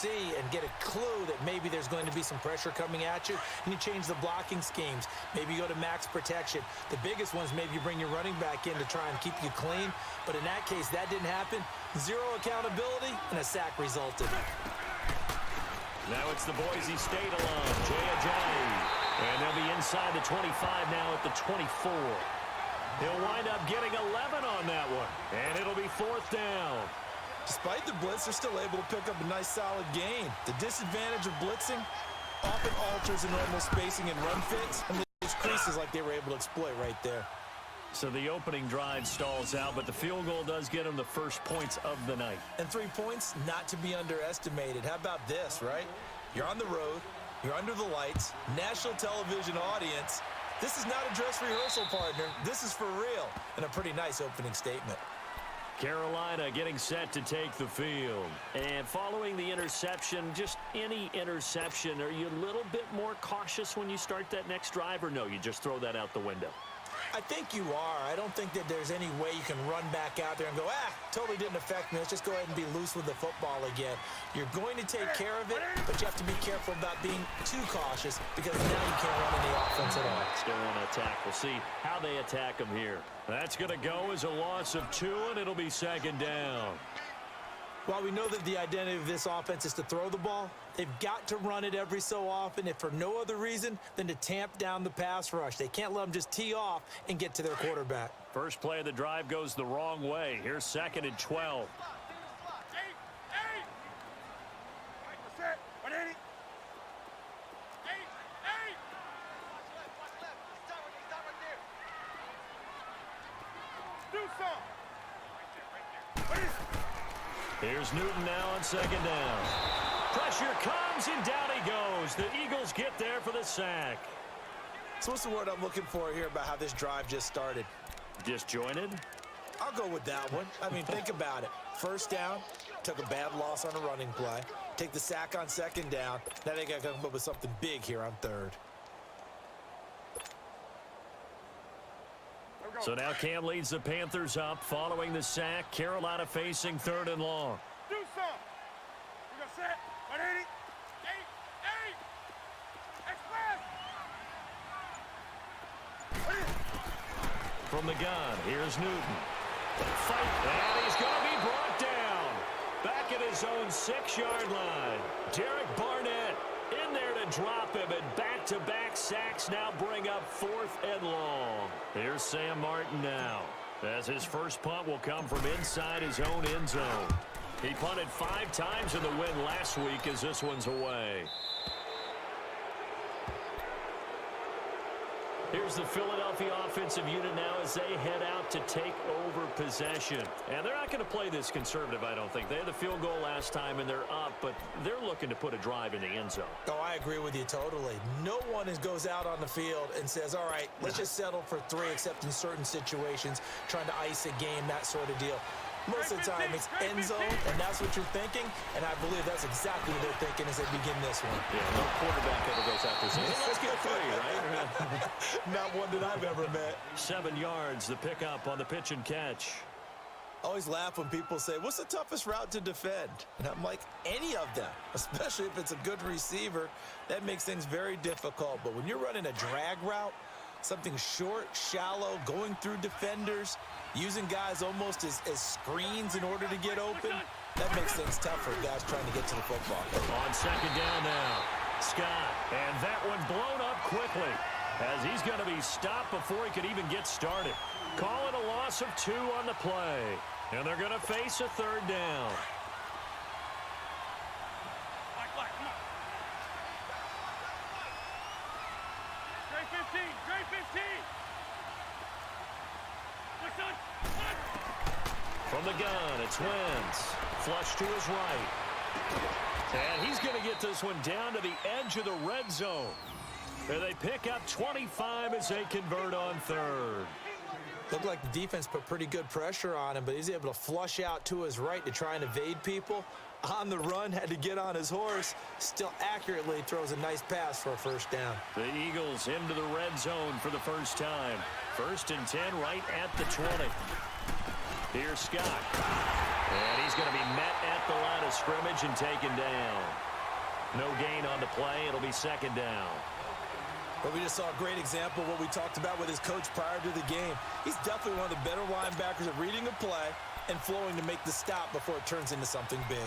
See and get a clue that maybe there's going to be some pressure coming at you, and you change the blocking schemes. Maybe you go to max protection. The biggest ones, maybe you bring your running back in to try and keep you clean. But in that case, that didn't happen. Zero accountability, and a sack resulted. Now it's the Boise State alum, Jay Ajayi. And they'll be inside the 25 now at the 24. He'll wind up getting 11 on that one, and it'll be 4th down. Despite the blitz, they're still able to pick up a nice, solid gain. The disadvantage of blitzing often alters the normal spacing and run fits, and those creases like they were able to exploit right there. So the opening drive stalls out, but the field goal does get them the first points of the night. And 3 points, not to be underestimated. How about this, right? You're on the road, you're under the lights, national television audience. This is not a dress rehearsal, partner. This is for real, and a pretty nice opening statement. Carolina getting set to take the field. And following the interception, just any interception, are you a little bit more cautious when you start that next drive, or no, you just throw that out the window? I think you are. I don't think that there's any way you can run back out there and go, totally didn't affect me. Let's just go ahead and be loose with the football again. You're going to take care of it, but you have to be careful about being too cautious because now you can't run any offense at all. Still want to attack. We'll see how they attack them here. That's going to go as a loss of 2, and it'll be 2nd down. While we know that the identity of this offense is to throw the ball, they've got to run it every so often, if for no other reason than to tamp down the pass rush. They can't let them just tee off and get to their quarterback. First play of the drive goes the wrong way. Here's 2nd and 12. Here's Newton now on 2nd down. Pressure comes, and down he goes. The Eagles get there for the sack. So what's the word I'm looking for here about how this drive just started? Disjointed? I'll go with that one. I mean, think about it. First down, took a bad loss on a running play. Take the sack on 2nd down. Now they got to come up with something big here on 3rd. So now Cam leads the Panthers up following the sack. Carolina facing 3rd and long. Do some. We got set. 180. 8. Express. From the gun, here's Newton. Fight, and he's going to be brought down. Back at his own 6-yard line. Derek Barnett in there to drop him, and back-to-back sacks now bring up 4th and long. Here's Sam Martin now, as his first punt will come from inside his own end zone. He punted 5 times in the win last week, as this one's away. Here's the Philadelphia offensive unit now as they head out to take over possession. And they're not going to play this conservative, I don't think. They had the field goal last time, and they're up, but they're looking to put a drive in the end zone. Oh, I agree with you totally. No one goes out on the field and says, all right, let's just settle for 3, except in certain situations, trying to ice a game, that sort of deal. Most of the time, it's end zone, and that's what you're thinking, and I believe that's exactly what they're thinking as they begin this one. Yeah, no quarterback ever goes out there saying, hey, let's get 3, right? Not one that I've ever met. 7 yards, the pickup on the pitch and catch. I always laugh when people say, what's the toughest route to defend? And I'm like, any of them, especially if it's a good receiver. That makes things very difficult. But when you're running a drag route, something short, shallow, going through defenders, using guys almost as screens in order to get open, that makes things tough for guys trying to get to the football. On second down now, Scott. And that one blown up quickly as he's going to be stopped before he could even get started. Call it a loss of 2 on the play. And they're going to face a 3rd down. Come on. Trey 15. Trey 15. From the gun, it's Wentz. Flush to his right. And he's going to get this one down to the edge of the red zone. And they pick up 25 as they convert on 3rd. Looked like the defense put pretty good pressure on him, but he's able to flush out to his right to try and evade people. On the run, had to get on his horse. Still accurately throws a nice pass for a 1st down. The Eagles into the red zone for the first time. 1st and 10 right at the 20. Here's Scott. And he's going to be met at the line of scrimmage and taken down. No gain on the play. It'll be 2nd down. But we just saw a great example of what we talked about with his coach prior to the game. He's definitely one of the better linebackers at reading a play and flowing to make the stop before it turns into something big.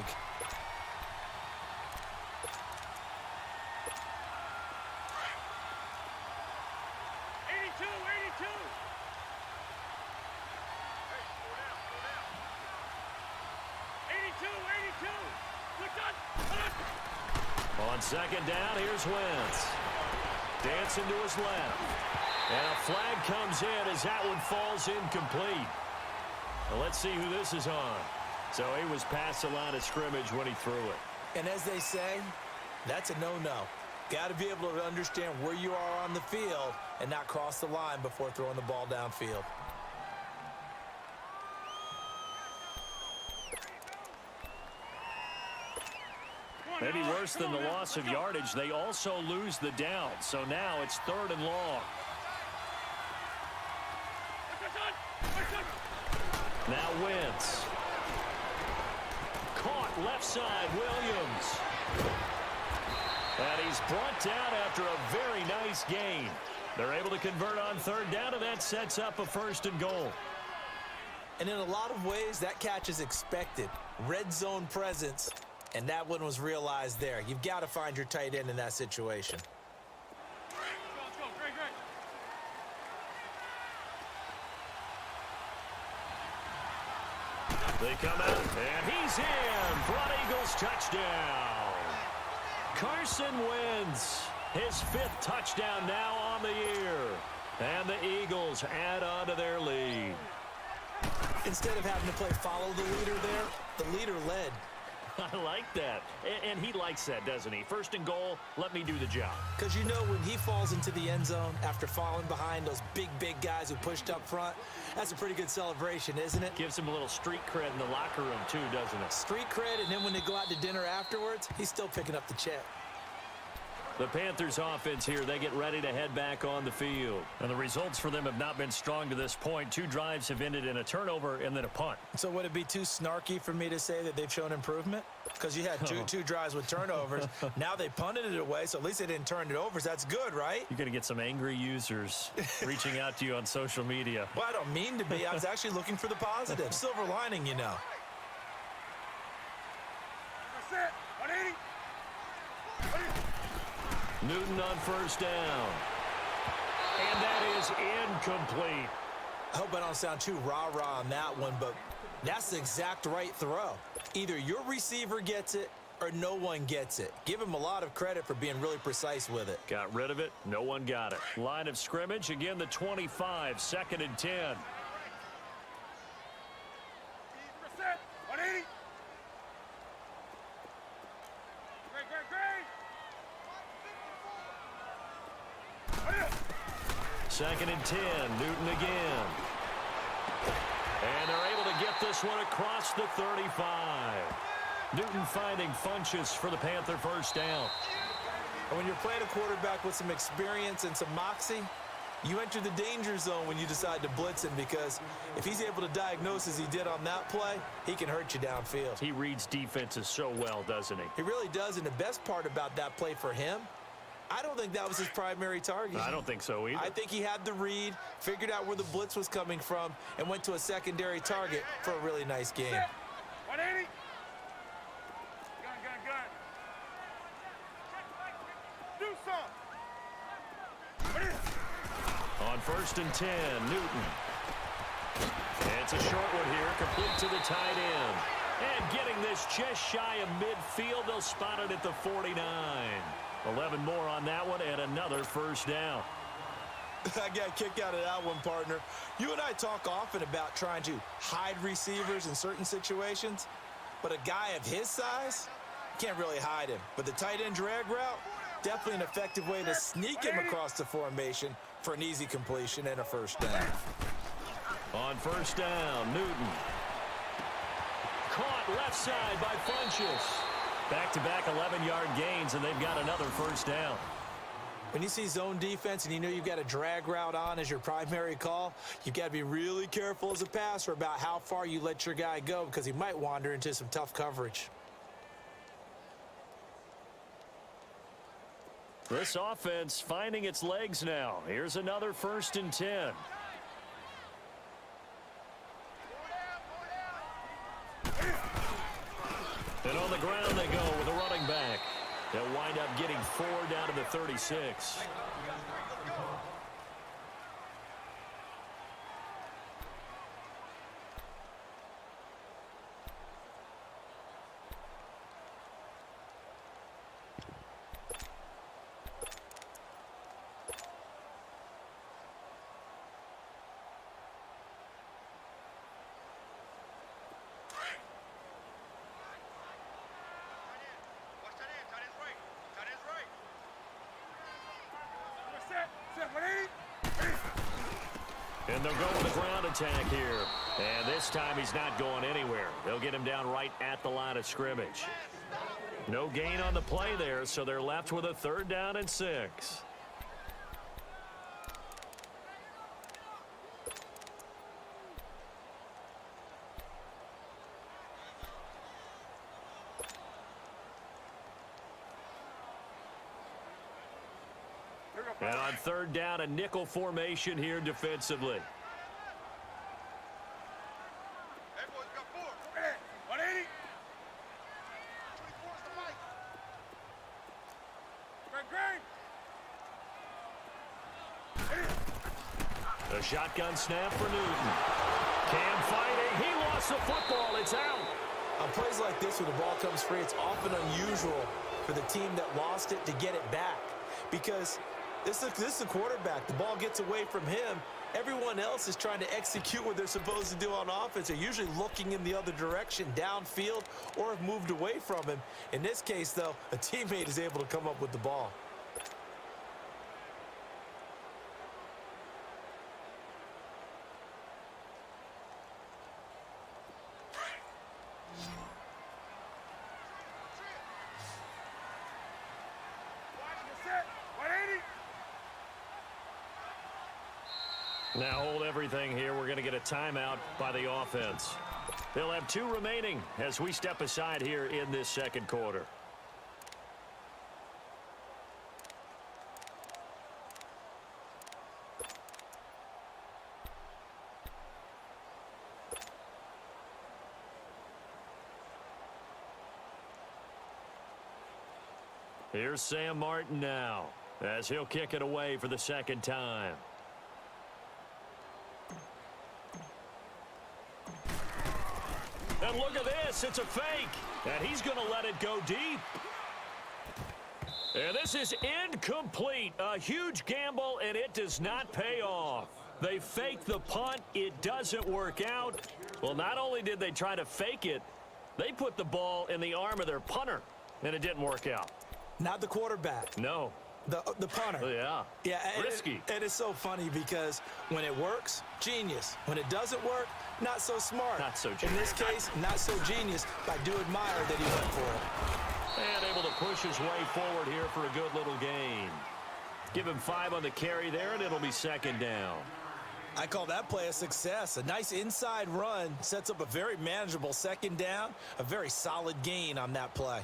On second down, here's Wentz. Dancing to his left. And a flag comes in as that one falls incomplete. Well, let's see who this is on. So he was past the line of scrimmage when he threw it. And as they say, that's a no-no. Got to be able to understand where you are on the field and not cross the line before throwing the ball downfield. Maybe worse than the loss of yardage, they also lose the down. So now it's 3rd and long. Now Wentz. Caught left side, Williams. And he's brought down after a very nice gain. They're able to convert on 3rd down, and that sets up a 1st and goal. And in a lot of ways, that catch is expected. Red zone presence. And that one was realized there. You've got to find your tight end in that situation. Let's go. Great. They come out, and he's in for an Eagles touchdown. Carson Wentz, his 5th touchdown now on the year. And the Eagles add on to their lead. Instead of having to play follow the leader there, the leader led. I like that. And he likes that, doesn't he? 1st and goal, let me do the job. Because you know when he falls into the end zone after falling behind those big guys who pushed up front, that's a pretty good celebration, isn't it? Gives him a little street cred in the locker room, too, doesn't it? Street cred, and then when they go out to dinner afterwards, he's still picking up the check. The Panthers offense here, they get ready to head back on the field. And the results for them have not been strong to this point. 2 drives have ended in a turnover and then a punt. So would it be too snarky for me to say that they've shown improvement? Because you had two drives with turnovers. Now they punted it away, so at least they didn't turn it over. So that's good, right? You're going to get some angry users reaching out to you on social media. Well, I don't mean to be. I was actually looking for the positive. Silver lining, you know. That's it. 180. Newton on 1st down. And that is incomplete. I hope I don't sound too rah-rah on that one, but that's the exact right throw. Either your receiver gets it or no one gets it. Give him a lot of credit for being really precise with it. Got rid of it. No one got it. Line of scrimmage, again the 25, 2nd and 10. Set. 180. Great. 2nd and 10, Newton again. And they're able to get this one across the 35. Newton finding Funchess for the Panther first down. And when you're playing a quarterback with some experience and some moxie, you enter the danger zone when you decide to blitz him, because if he's able to diagnose as he did on that play, he can hurt you downfield. He reads defenses so well, doesn't he? He really does, and the best part about that play for him, I don't think that was his primary target. I don't think so either. I think he had the read, figured out where the blitz was coming from, and went to a secondary target for a really nice game. 180. Gun. Do some. On 1st and 10, Newton. And it's a short one here, complete to the tight end. And getting this just shy of midfield, they'll spot it at the 49. 11 more on that one, and another first down. I got a kick out of that one, partner. You and I talk often about trying to hide receivers in certain situations, but a guy of his size, can't really hide him. But the tight end drag route, definitely an effective way to sneak him across the formation for an easy completion and a first down. On 1st down, Newton. Caught left side by Funchess. Back-to-back 11-yard gains, and they've got another first down. When you see zone defense and you know you've got a drag route on as your primary call, you've got to be really careful as a passer about how far you let your guy go, because he might wander into some tough coverage. This offense finding its legs now. Here's another 1st and 10. And on the ground they go with a running back. They'll wind up getting 4 down to the 36. And they'll go with a ground attack here. And this time he's not going anywhere. They'll get him down right at the line of scrimmage. No gain on the play there, so they're left with a 3rd down and 6. And on 3rd down, a nickel formation here defensively. Hey, boys, got 4. 180. Great. The shotgun snap for Newton. Cam fighting. He lost the football. It's out. On plays like this where the ball comes free, it's often unusual for the team that lost it to get it back, because this is a quarterback. The ball gets away from him. Everyone else is trying to execute what they're supposed to do on offense. They're usually looking in the other direction, downfield, or have moved away from him. In this case, though, a teammate is able to come up with the ball. Now hold everything here. We're going to get a timeout by the offense. They'll have 2 remaining as we step aside here in this 2nd quarter. Here's Sam Martin now as he'll kick it away for the 2nd time. And look at this. It's a fake. And he's going to let it go deep. And this is incomplete. A huge gamble, and it does not pay off. They fake the punt. It doesn't work out. Well, not only did they try to fake it, they put the ball in the arm of their punter, and it didn't work out. Not the quarterback. No. The punter. Yeah. Yeah. Risky. And it's so funny because when it works, genius. When it doesn't work, not so smart. Not so genius. In this case, not so genius, but I do admire that he went for it. And able to push his way forward here for a good little gain. Give him 5 on the carry there, and it'll be second down. I call that play a success. A nice inside run sets up a very manageable second down, a very solid gain on that play.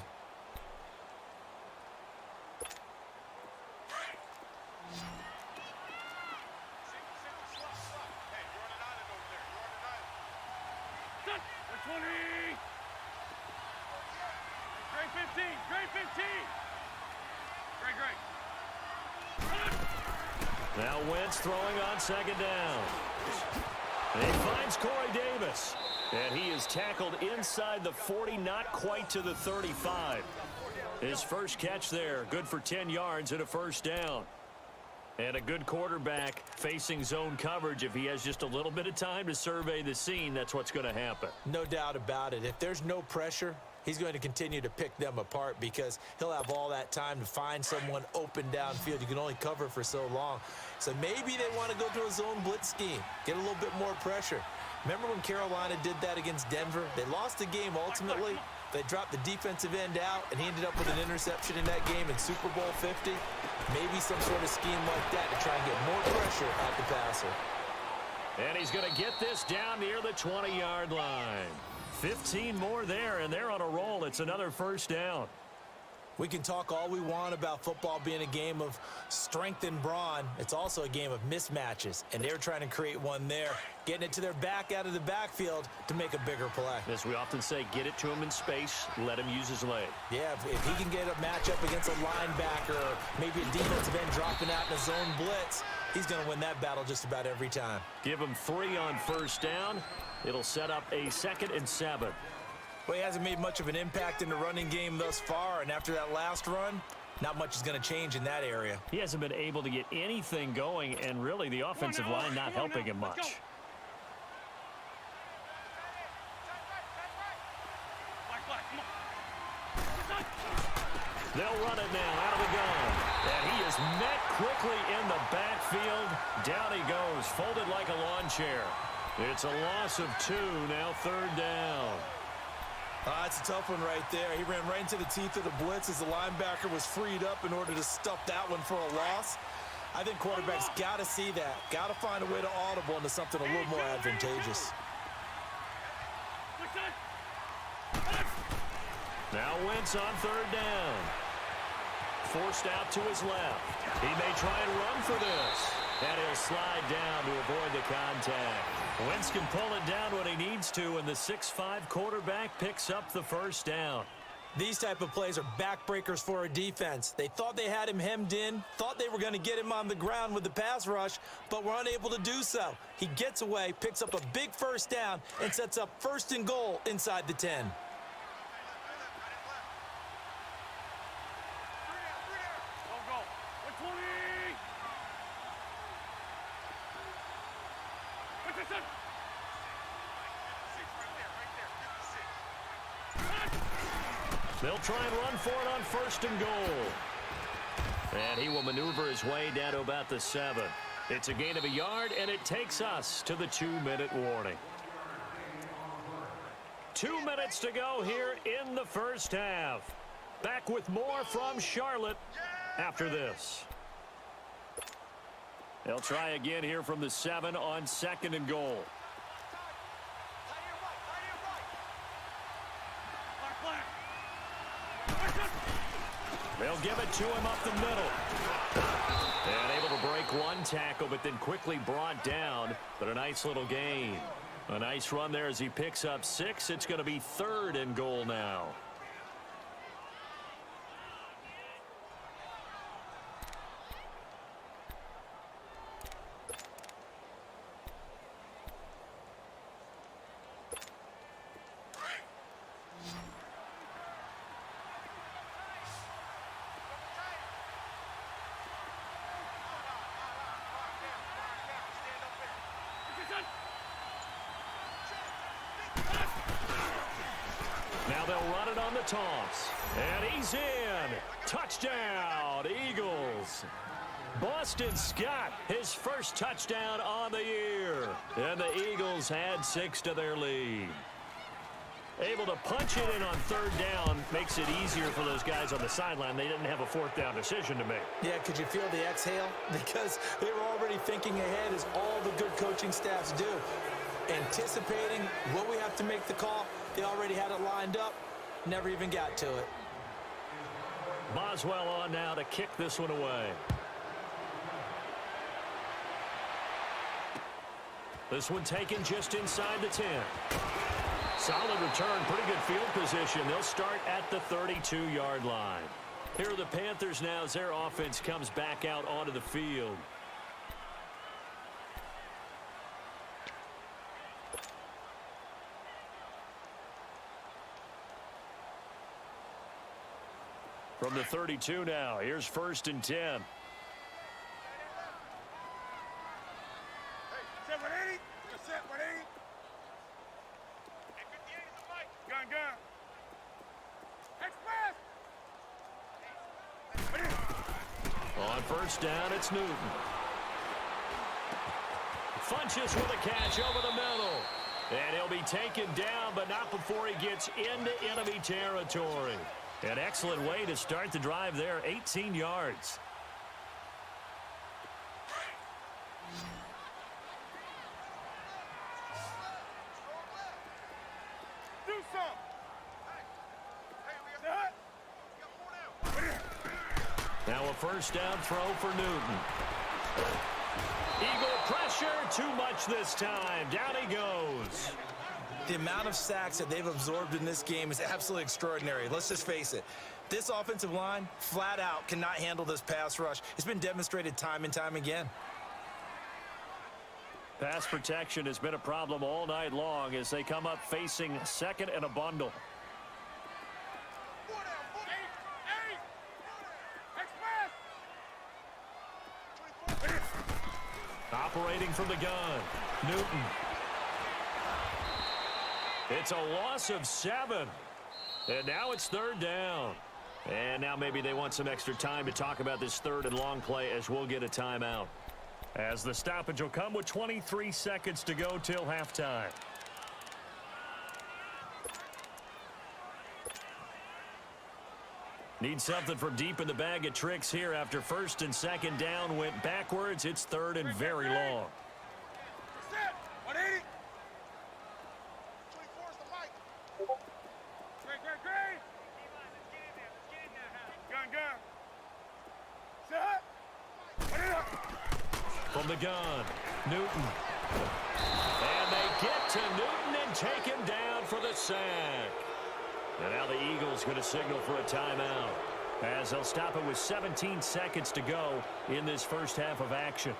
Now Wentz throwing on second down. And he finds Corey Davis. And he is tackled inside the 40, not quite to the 35. His first catch there, good for 10 yards and a first down. And a good quarterback facing zone coverage. If he has just a little bit of time to survey the scene, that's what's going to happen. No doubt about it. If there's no pressure, he's going to continue to pick them apart because he'll have all that time to find someone open downfield. You can only cover for so long. So maybe they want to go to a zone blitz scheme, get a little bit more pressure. Remember when Carolina did that against Denver? They lost the game ultimately. They dropped the defensive end out, and he ended up with an interception in that game in Super Bowl 50. Maybe some sort of scheme like that to try and get more pressure at the passer. And he's going to get this down near the 20-yard line. 15 more there, and they're on a roll. It's another first down. We can talk all we want about football being a game of strength and brawn. It's also a game of mismatches, and they're trying to create one there, getting it to their back out of the backfield to make a bigger play. As we often say, get it to him in space, let him use his leg. Yeah, if he can get a matchup against a linebacker or maybe a defensive end dropping out in a zone blitz, he's going to win that battle just about every time. Give him 3 on first down. It'll set up a 2nd and 7. Well, he hasn't made much of an impact in the running game thus far, and after that last run, not much is going to change in that area. He hasn't been able to get anything going, and really the offensive line not helping him much. They'll run it now out of the gun. And he is met quickly in the backfield. Down he goes, folded like a lawn chair. It's a loss of 2, now 3rd down. It's a tough one right there. He ran right into the teeth of the blitz as the linebacker was freed up in order to stuff that one for a loss. I think quarterbacks got to see that. Got to find a way to audible into something a little more advantageous. Now Wentz on 3rd down. Forced out to his left. He may try and run for this. And he'll slide down to avoid the contact. Wentz can pull it down when he needs to, and the 6'5" quarterback picks up the first down. These type of plays are backbreakers for a defense. They thought they had him hemmed in, thought they were going to get him on the ground with the pass rush, but were unable to do so. He gets away, picks up a big first down, and sets up 1st and goal inside the 10. They'll try and run for it on 1st and goal. And he will maneuver his way down to about the 7. It's a gain of 1 yard, and it takes us to the 2-minute warning. 2 minutes to go here in the first half. Back with more from Charlotte after this. They'll try again here from the 7 on 2nd and goal. They'll give it to him up the middle. And able to break one tackle, but then quickly brought down. But a nice little gain. A nice run there as he picks up 6. It's going to be 3rd and goal now. they'll run it on the toss. And he's in. Touchdown, Eagles. Boston Scott, his first touchdown on the year. And the Eagles had 6 to their lead. Able to punch it in on third down makes it easier for those guys on the sideline. They didn't have a fourth down decision to make. Yeah, could you feel the exhale? Because they were already thinking ahead, as all the good coaching staffs do. Anticipating what we have to make the call. They already had it lined up. Never even got to it. Boswell on now to kick this one away. This one taken just inside the 10. Solid return, pretty good field position. They'll start at the 32-yard line. Here are the Panthers now as their offense comes back out onto the field. From the 32 now, here's 1st and 10. Hey, set 180. You're set 180. Hey, 58 is the mic. Gun. Express. On 1st down, it's Newton. Funches with a catch over the middle. And he'll be taken down, but not before he gets into enemy territory. An excellent way to start the drive there, 18 yards. Do something. Now a 1st down throw for Newton. Eagle pressure, too much this time. Down he goes. The amount of sacks that they've absorbed in this game is absolutely extraordinary. Let's just face it. This offensive line, flat out, cannot handle this pass rush. It's been demonstrated time and time again. Pass protection has been a problem all night long as they come up facing 2nd and a bundle. Operating from the gun, Newton. It's a loss of 7. And now it's 3rd down. And now maybe they want some extra time to talk about this 3rd and long play as we'll get a timeout. As the stoppage will come with 23 seconds to go till halftime. Need something from deep in the bag of tricks here after 1st and 2nd down went backwards. It's 3rd and very long. Set 180. 24 is the mic. Great. Gun. Set. From the gun, Newton. And they get to Newton and take him down for the sack. And now the Eagles going to signal for a timeout as they'll stop it with 17 seconds to go in this first half of action.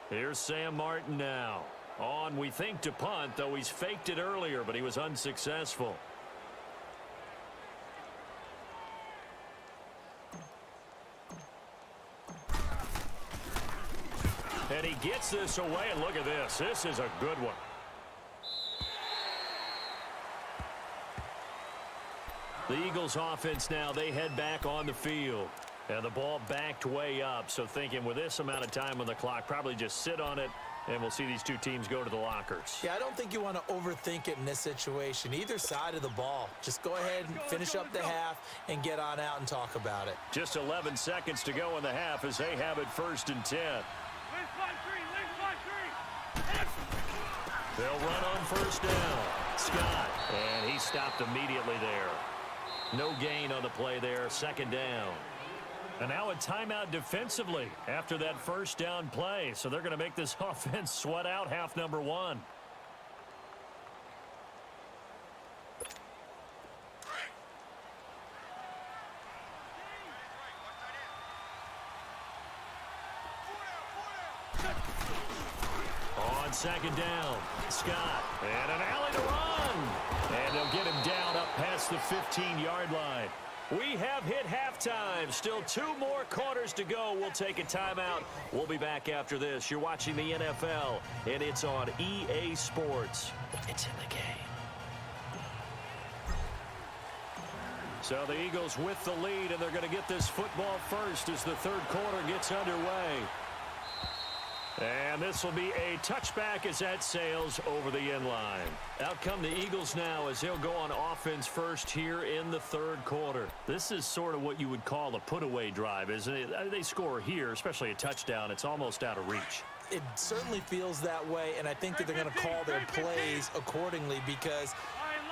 Here's Sam Martin now. On, we think, to punt, though he's faked it earlier, but he was unsuccessful. And he gets this away, and look at this. This is a good one. The Eagles offense now, they head back on the field. And the ball backed way up, so thinking with this amount of time on the clock, probably just sit on it, and we'll see these two teams go to the lockers. Yeah, I don't think you want to overthink it in this situation. Either side of the ball. Just go ahead and finish up the half and get on out and talk about it. Just 11 seconds to go in the half as they have it 1st and 10. They'll run on 1st down. Scott, and he stopped immediately there. No gain on the play there, 2nd down. And now a timeout defensively after that 1st down play. So they're going to make this offense sweat out half number 1. On 2nd down, Scott, and an alley to run. And they'll get him down up past the 15-yard line. We have hit halftime. Still 2 more quarters to go. We'll take a timeout. We'll be back after this. You're watching the NFL, and it's on EA Sports. It's in the game. So the Eagles with the lead, and they're going to get this football first as the third quarter gets underway. And this will be a touchback as that sails over the end line. Out come the Eagles now as they'll go on offense first here in the third quarter. This is sort of what you would call a put-away drive, isn't it? They score here, especially a touchdown. It's almost out of reach. It certainly feels that way, and I think that they're going to call their plays accordingly because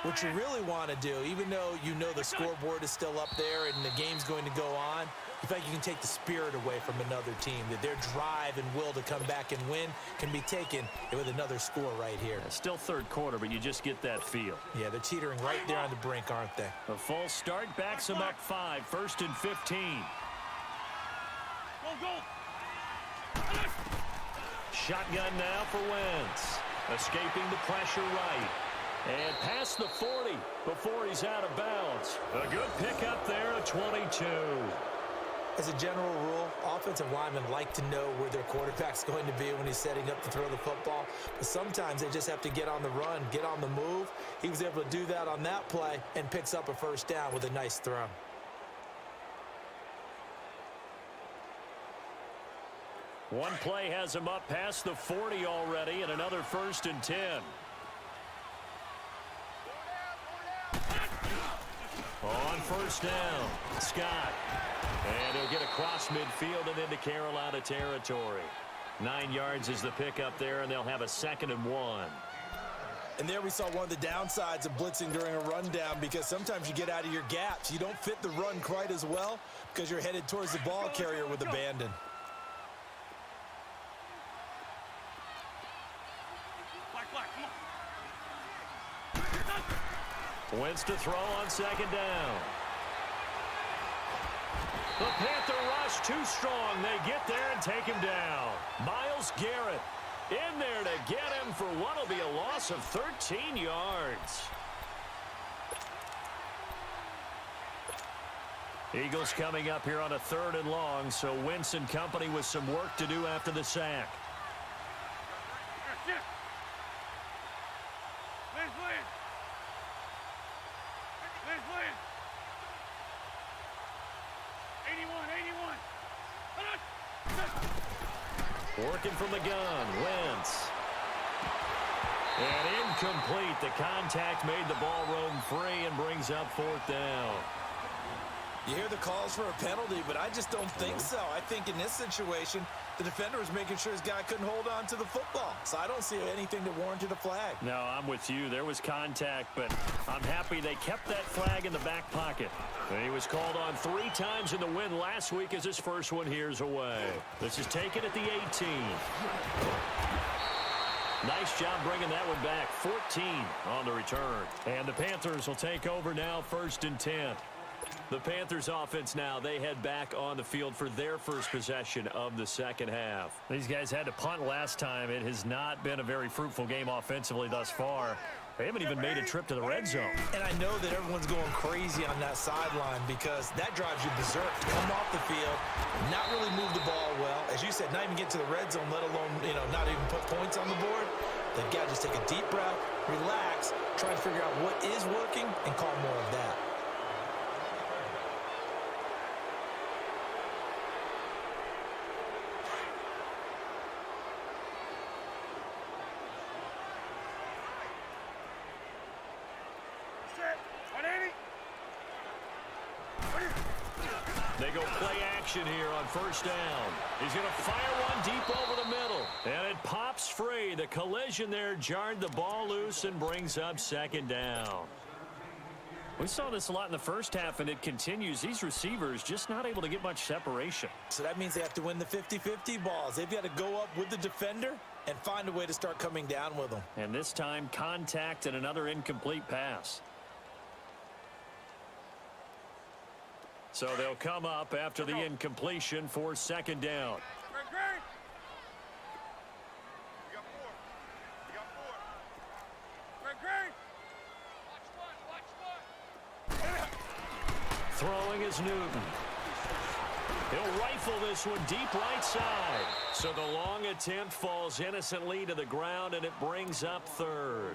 what you really want to do, even though you know the scoreboard is still up there and the game's going to go on, you think you can take the spirit away from another team, that their drive and will to come back and win can be taken with another score right here. Still third quarter, but you just get that feel. Yeah, they're teetering right there on the brink, aren't they? A false start backs them up 5, 1st and 15. Go. Shotgun now for Wentz. Escaping the pressure right. And past the 40 before he's out of bounds. A good pickup there at 22. As a general rule, offensive linemen like to know where their quarterback's going to be when he's setting up to throw the football. But sometimes they just have to get on the run, get on the move. He was able to do that on that play and picks up a first down with a nice throw. One play has him up past the 40 already, and another 1st and 10. On first down, Scott. And he'll get across midfield and into Carolina territory. 9 yards is the pickup there, and they'll have a 2nd and 1. And there we saw one of the downsides of blitzing during a rundown because sometimes you get out of your gaps. You don't fit the run quite as well because you're headed towards the ball carrier with abandon. Wentz to throw on 2nd down. The Panther rush too strong. They get there and take him down. Myles Garrett in there to get him for what will be a loss of 13 yards. Eagles coming up here on a 3rd and long, so Wentz and company with some work to do after the sack. Working from the gun, Wentz. And incomplete. The contact made the ball roam free and brings up 4th down. You hear the calls for a penalty, but I just don't think so. I think in this situation, the defender was making sure his guy couldn't hold on to the football. So I don't see anything that warranted a flag. No, I'm with you. There was contact, but I'm happy they kept that flag in the back pocket. And he was called on 3 times in the win last week as his first one here's away. This is taken at the 18. Nice job bringing that one back. 14 on the return. And the Panthers will take over now, 1st and 10. The Panthers offense now, they head back on the field for their first possession of the second half. These guys had to punt last time. It has not been a very fruitful game offensively thus far. They haven't even made a trip to the red zone. And I know that everyone's going crazy on that sideline because that drives you berserk to come off the field, not really move the ball well. As you said, not even get to the red zone, let alone, not even put points on the board. They've got to just take a deep breath, relax, try and figure out what is working, and call more of that. They go play action here on first down. He's going to fire one deep over the middle. And it pops free. The collision there jarred the ball loose and brings up 2nd down. We saw this a lot in the first half, and it continues. These receivers just not able to get much separation. So that means they have to win the 50-50 balls. They've got to go up with the defender and find a way to start coming down with them. And this time, contact and another incomplete pass. So they'll come up after the incompletion for 2nd down. Throwing is Newton. He'll rifle this one deep right side. So the long attempt falls innocently to the ground, and it brings up third.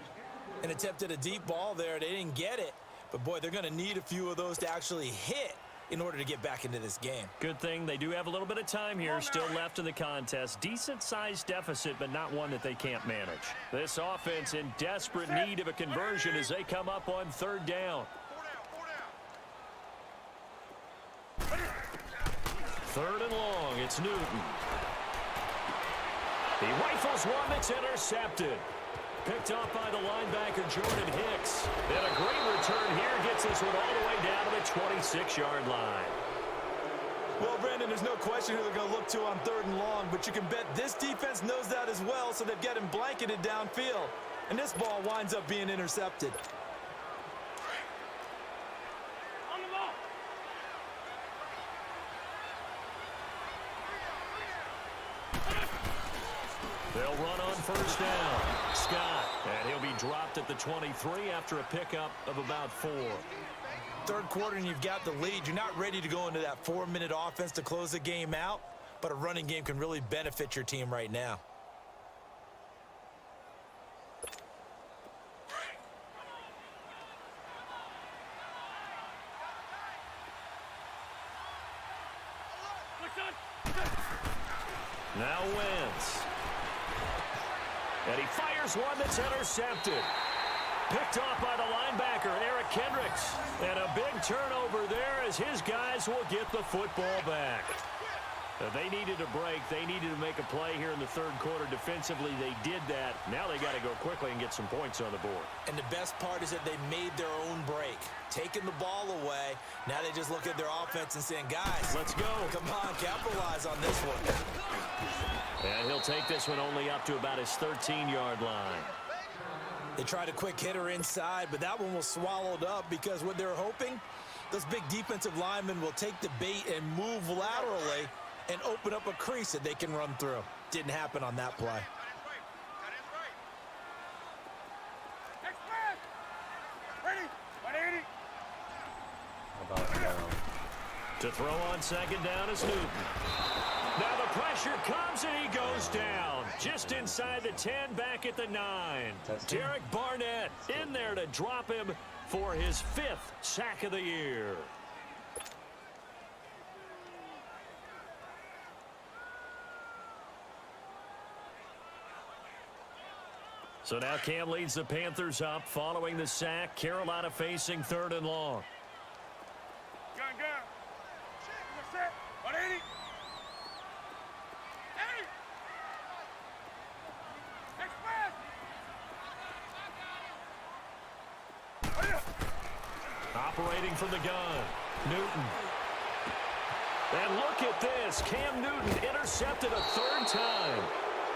An attempt at a deep ball there. They didn't get it. But, boy, they're going to need a few of those to actually hit in order to get back into this game. Good thing they do have a little bit of time here still left in the contest. Decent-sized deficit, but not one that they can't manage. This offense in desperate need of a conversion as they come up on third down. Third and long, it's Newton. He rifles one that's intercepted. Picked off by the linebacker, Jordan Hicks. And a great return here gets this one all the way down to the 26-yard line. Well, Brandon, there's no question who they're going to look to on third and long, but you can bet this defense knows that as well, so they've got him blanketed downfield. And this ball winds up being intercepted. They'll run on first down. Scott, and he'll be dropped at the 23 after a pickup of about 4. Third quarter and you've got the lead. You're not ready to go into that 4-minute offense to close the game out, but a running game can really benefit your team right now. Now Wentz. And he fires one that's intercepted. Picked off by the linebacker, Eric Kendricks. And a big turnover there as his guys will get the football back. They needed a break. They needed to make a play here in the third quarter. Defensively, they did that. Now they got to go quickly and get some points on the board. And the best part is that they made their own break. Taking the ball away. Now they just look at their offense and saying, guys, let's go. Come on, capitalize on this one. And he'll take this one only up to about his 13-yard line. They tried a quick hitter inside, but that one was swallowed up because what they're hoping, those big defensive linemen will take the bait and move laterally and open up a crease that they can run through. Didn't happen on that play. To throw on second down is Newton. Now the pressure comes and he goes down. Just inside the 10, back at the 9. Derek Barnett in there to drop him for his 5th sack of the year. So now Cam leads the Panthers up following the sack. Carolina facing third and long. Gun. Set. 180. Operating from the gun, Newton. And look at this. Cam Newton intercepted a 3rd time.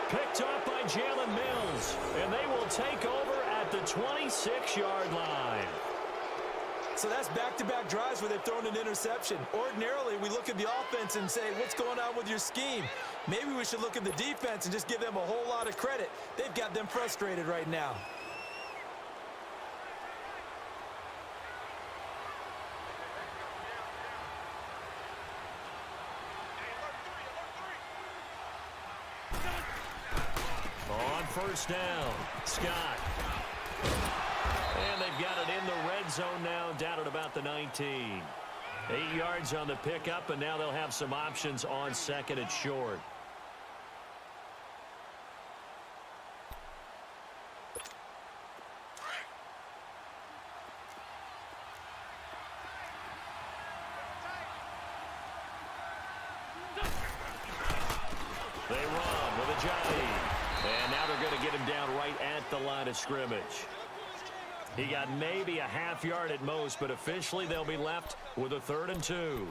Picked up by Jalen Mills. And they will take over at the 26-yard line. So that's back-to-back drives where they've thrown an interception. Ordinarily, we look at the offense and say, what's going on with your scheme? Maybe we should look at the defense and just give them a whole lot of credit. They've got them frustrated right now. On first down, Scott. And they've got it in the red zone now, down at about the 19. 8 yards on the pickup, and now they'll have some options on second and short. They run with Ajayi. And now they're going to get him down right at the line of scrimmage. He got maybe a half yard at most, but officially they'll be left with a 3rd and 2.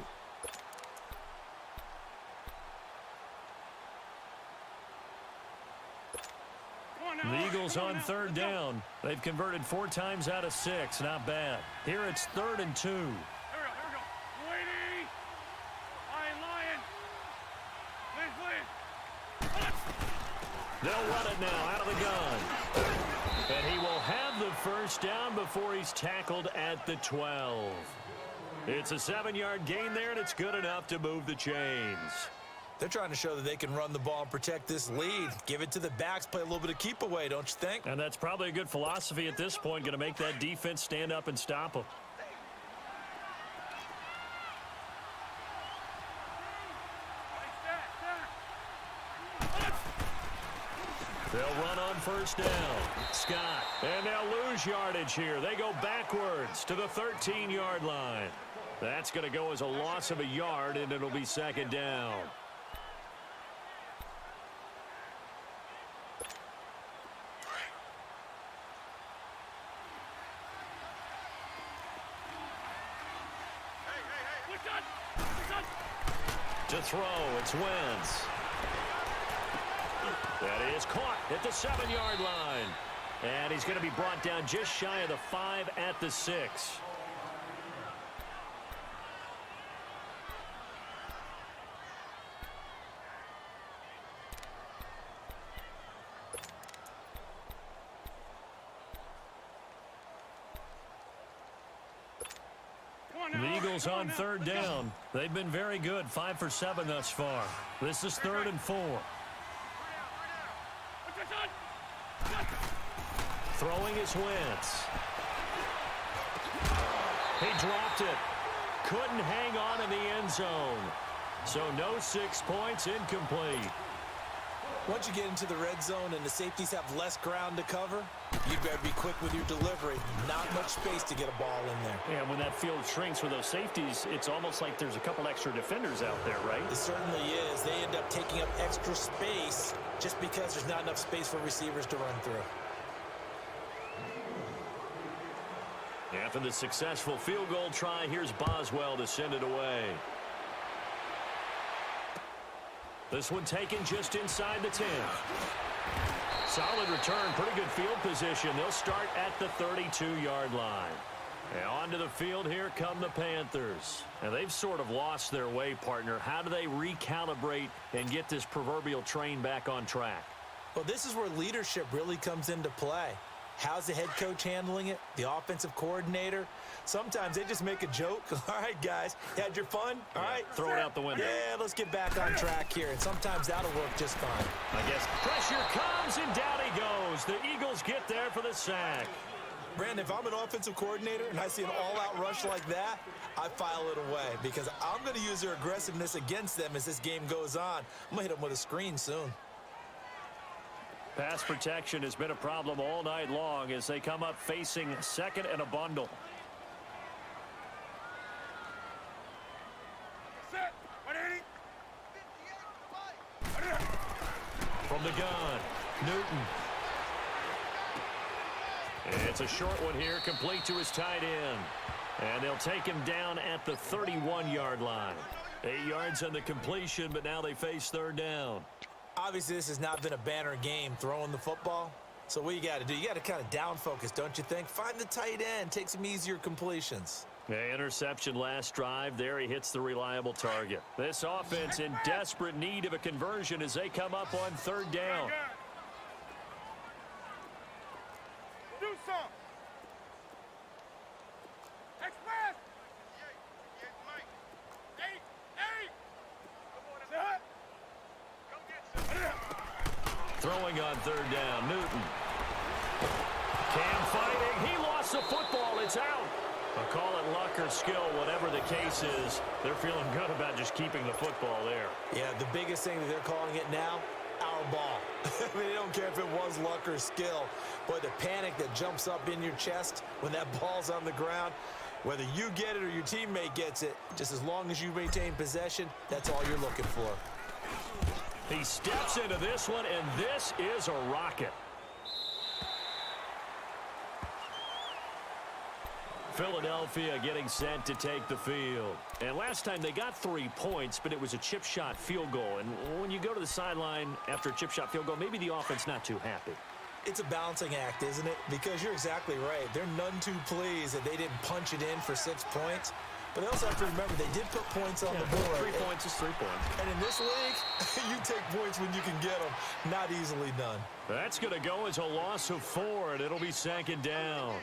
The Eagles on 3rd down. They've converted 4 times out of 6. Not bad. Here it's 3rd and 2. Here we go. Lady. Lion. Please. They'll run it now out of the gun. And he will have the first down before he's tackled at the 12. It's a 7-yard gain there, and it's good enough to move the chains. They're trying to show that they can run the ball and protect this lead. Give it to the backs, play a little bit of keep away, don't you think? And that's probably a good philosophy at this point, going to make that defense stand up and stop them. They'll run on first down. Scott. And they'll lose yardage here. They go backwards to the 13-yard line. That's going to go as a loss of a yard, and it'll be second down. To throw, it's Wentz. That is caught at the 7-yard line. And he's going to be brought down just shy of the 5 at the 6. The Eagles on third down. They've been very good, 5 for 7 thus far. This is 3rd and 4. Throwing is Wentz. He dropped it. Couldn't hang on in the end zone. So no 6 points, incomplete. Once you get into the red zone and the safeties have less ground to cover, you better be quick with your delivery. Not much space to get a ball in there. Yeah, when that field shrinks for those safeties, it's almost like there's a couple extra defenders out there, right? It certainly is. They end up taking up extra space just because there's not enough space for receivers to run through. After the successful field goal try, here's Boswell to send it away. This one taken just inside the 10. Solid return, pretty good field position. They'll start at the 32-yard line. And onto the field, here come the Panthers. And they've sort of lost their way, partner. How do they recalibrate and get this proverbial train back on track? Well, this is where leadership really comes into play. How's the head coach handling it? The offensive coordinator? Sometimes they just make a joke. All right, guys, you had your fun? All right. Throw it out the window. Yeah, let's get back on track here. And sometimes that'll work just fine. I guess pressure comes, and down he goes. The Eagles get there for the sack. Brandon, if I'm an offensive coordinator and I see an all-out rush like that, I file it away because I'm going to use their aggressiveness against them as this game goes on. I'm going to hit them with a screen soon. Pass protection has been a problem all night long as they come up facing second and a bundle. From the gun, Newton. It's a short one here, complete to his tight end. And they'll take him down at the 31-yard line. 8 yards on the completion, but now they face third down. Obviously, this has not been a banner game throwing the football. So what you got to do, you got to kind of down focus, don't you think? Find the tight end, take some easier completions. Yeah, interception last drive. There he hits the reliable target. This offense in desperate need of a conversion as they come up on third down. Do some. Express. Throwing on third down, Newton. Cam fighting. He lost the football. It's out. I'll call it luck or skill, whatever the case is. They're feeling good about just keeping the football there. Yeah, the biggest thing that they're calling it now, our ball. I mean, they don't care if it was luck or skill. But the panic that jumps up in your chest when that ball's on the ground, whether you get it or your teammate gets it, just as long as you maintain possession, that's all you're looking for. He steps into this one, and this is a rocket. Philadelphia getting set to take the field. And last time they got 3 points, but it was a chip shot field goal. And when you go to the sideline after a chip shot field goal, maybe the offense not too happy. It's a balancing act, isn't it? Because you're exactly right. They're none too pleased that they didn't punch it in for 6 points. But they also have to remember they did put points on the board. 3 points is 3 points. And in this league, you take points when you can get them. Not easily done. That's going to go as a loss of 4, and it'll be second down.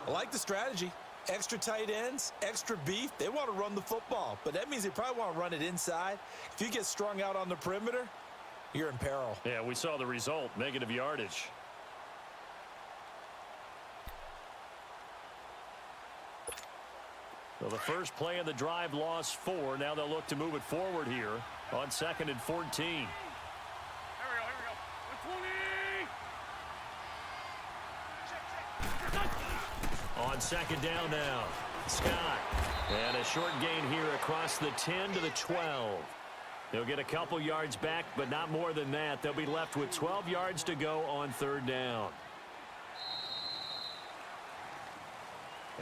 I like the strategy. Extra tight ends, extra beef, they want to run the football. But that means they probably want to run it inside. If you get strung out on the perimeter, you're in peril. Yeah, we saw the result, negative yardage. Well, the first play of the drive lost 4. Now they'll look to move it forward here on 2nd and 14. Here we go. 120. On 2nd down now, Scott. And a short gain here across the 10 to the 12. They'll get a couple yards back, but not more than that. They'll be left with 12 yards to go on 3rd down.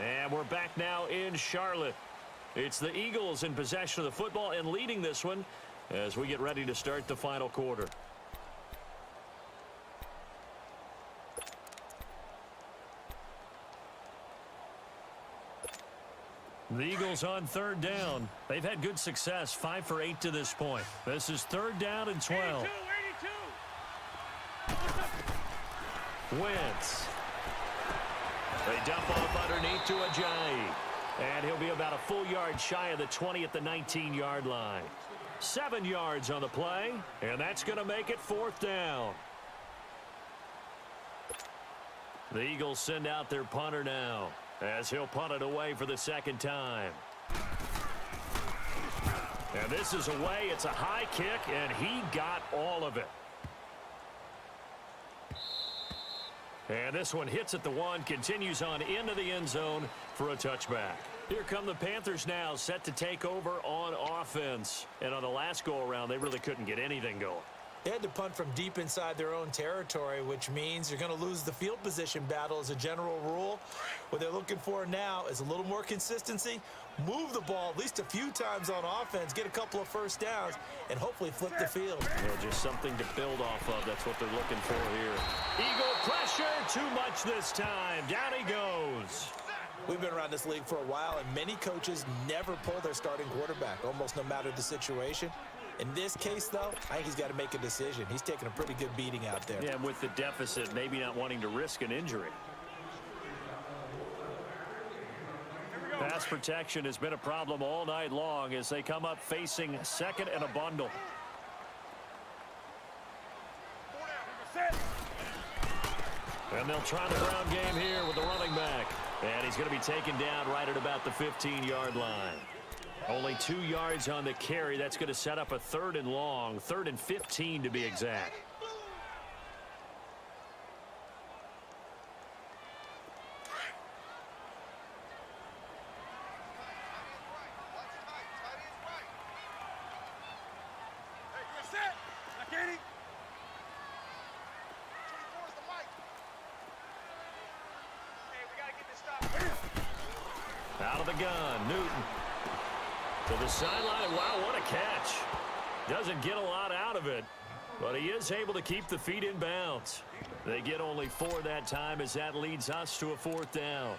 And we're back now in Charlotte. It's the Eagles in possession of the football and leading this one as we get ready to start the final quarter. The Eagles on 3rd down. They've had good success, 5 for 8 to this point. This is 3rd down and 12. 82. Wentz. They dump off underneath to Ajayi. And he'll be about a full yard shy of the 20 at the 19-yard line. 7 yards on the play, and that's going to make it 4th down. The Eagles send out their punter now, as he'll punt it away for the 2nd time. And this is away. It's a high kick, and he got all of it. And this one hits at the 1, continues on into the end zone for a touchback. Here come the Panthers now, set to take over on offense. And on the last go-around, they really couldn't get anything going. They had to punt from deep inside their own territory, which means you're going to lose the field position battle as a general rule. What they're looking for now is a little more consistency, move the ball at least a few times on offense, get a couple of first downs, and hopefully flip the field. Yeah, just something to build off of. That's what they're looking for here. Eagle pressure, too much this time. Down he goes. We've been around this league for a while, and many coaches never pull their starting quarterback, almost no matter the situation. In this case, though, I think he's got to make a decision. He's taking a pretty good beating out there. Yeah, and with the deficit, maybe not wanting to risk an injury. Pass protection has been a problem all night long as they come up facing 2nd and a bundle. And they'll try the ground game here with the running back. And he's going to be taken down right at about the 15-yard line. Only 2 yards on the carry. That's going to set up a 3rd and long, 3rd and 15 to be exact. Out of the gun, Newton. To the sideline. Wow, what a catch. Doesn't get a lot out of it, but he is able to keep the feet in bounds. They get only 4 that time as that leads us to a 4th down.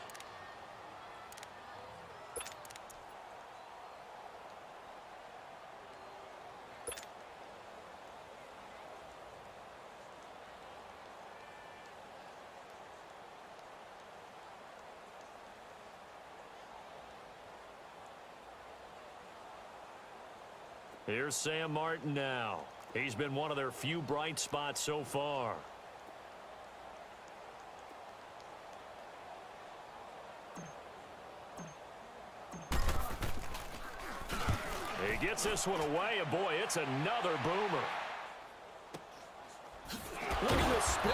Here's Sam Martin now. He's been one of their few bright spots so far. He gets this one away, and boy, it's another boomer. Look at the spin.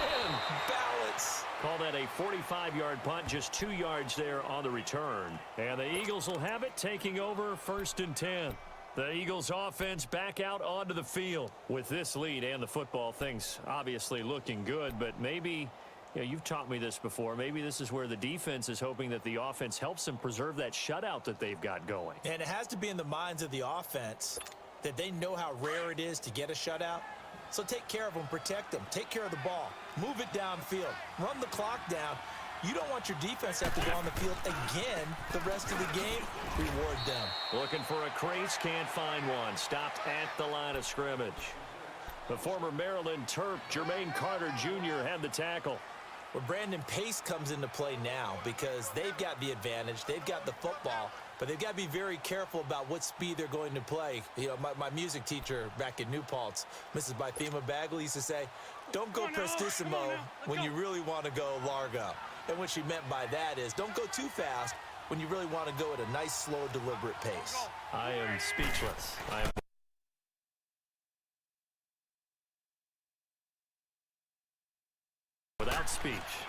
Balance. Call that a 45-yard punt, just 2 yards there on the return. And the Eagles will have it, taking over 1st and 10. The Eagles offense back out onto the field. With this lead and the football, things obviously looking good, but maybe, you've taught me this before, maybe this is where the defense is hoping that the offense helps them preserve that shutout that they've got going. And it has to be in the minds of the offense that they know how rare it is to get a shutout. So take care of them, protect them, take care of the ball, move it downfield, run the clock down. You don't want your defense to have to go on the field again the rest of the game. Reward them. Looking for a crease, can't find one. Stopped at the line of scrimmage. The former Maryland Terp, Jermaine Carter Jr. had the tackle. Well, Brandon, pace comes into play now because they've got the advantage. They've got the football, but they've got to be very careful about what speed they're going to play. You know, my music teacher back in New Paltz, Mrs. Bythema Bagley, used to say, don't go prestissimo when you really want to go largo. And what she meant by that is don't go too fast when you really want to go at a nice, slow, deliberate pace. I am speechless. I am without speech.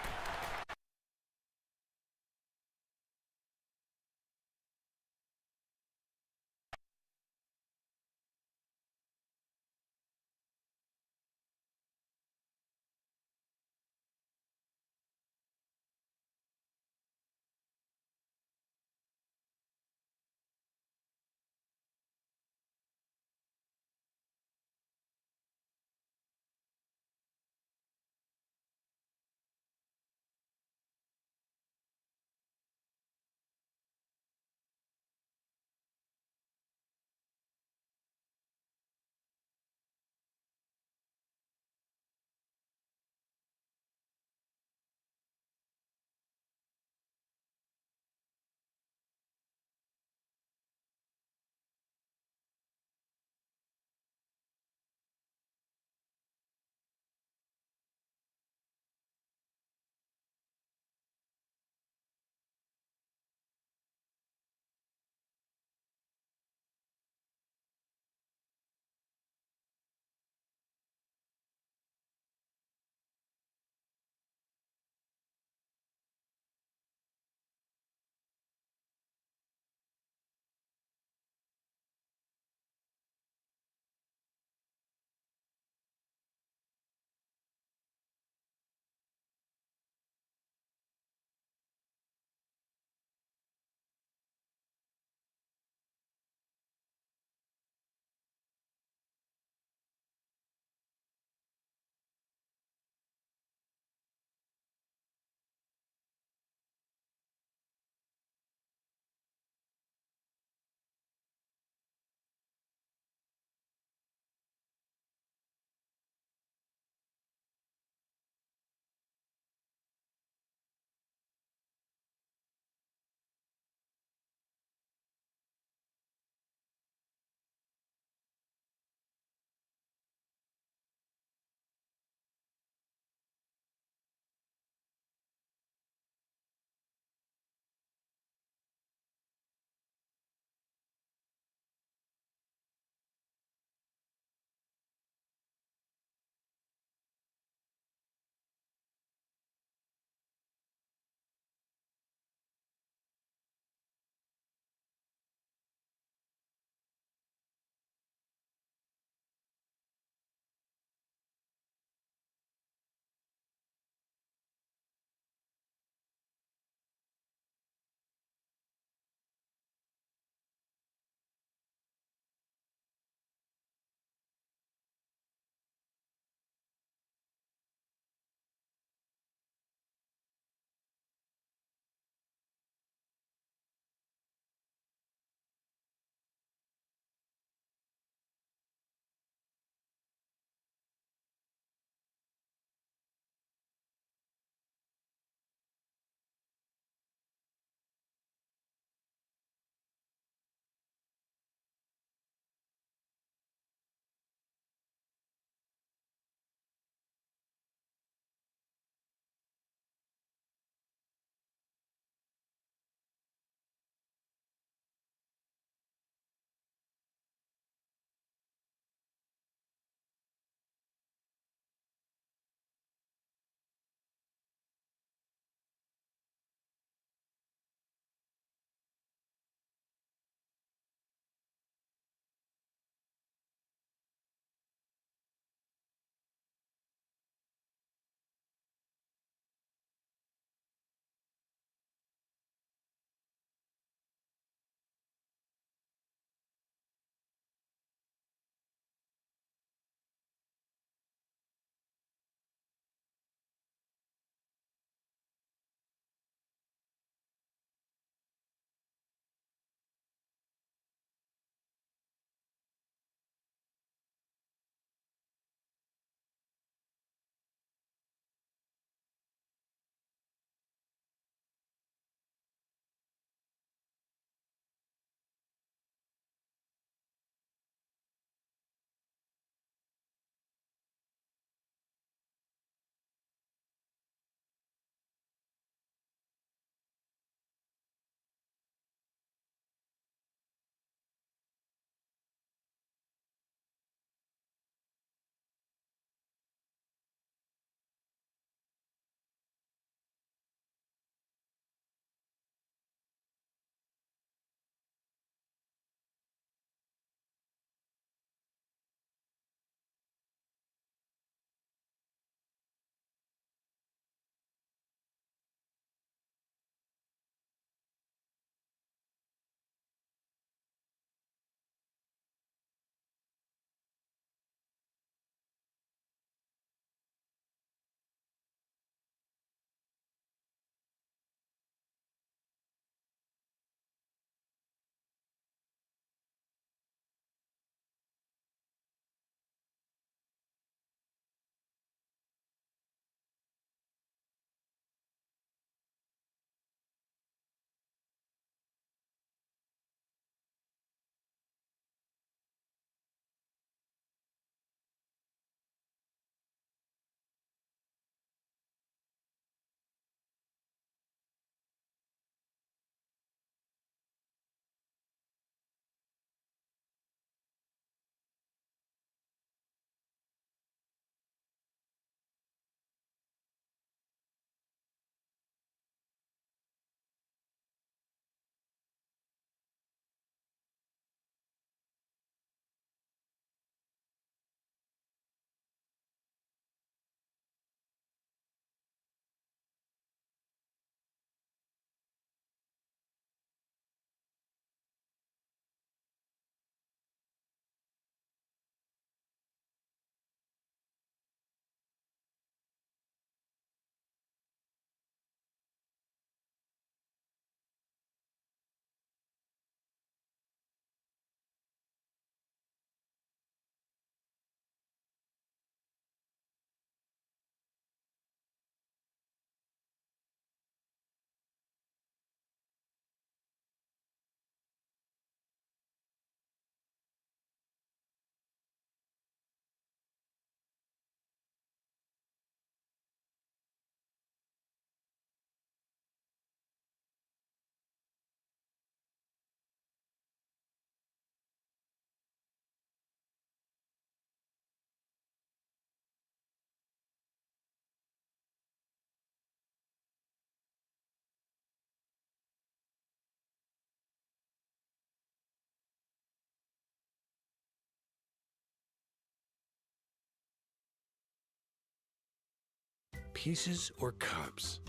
Pieces or cups?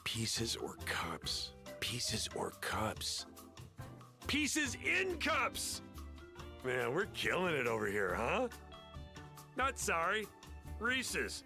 Pieces or cups? Pieces or cups? Pieces in cups! Man, we're killing it over here, huh? Not sorry. Reese's.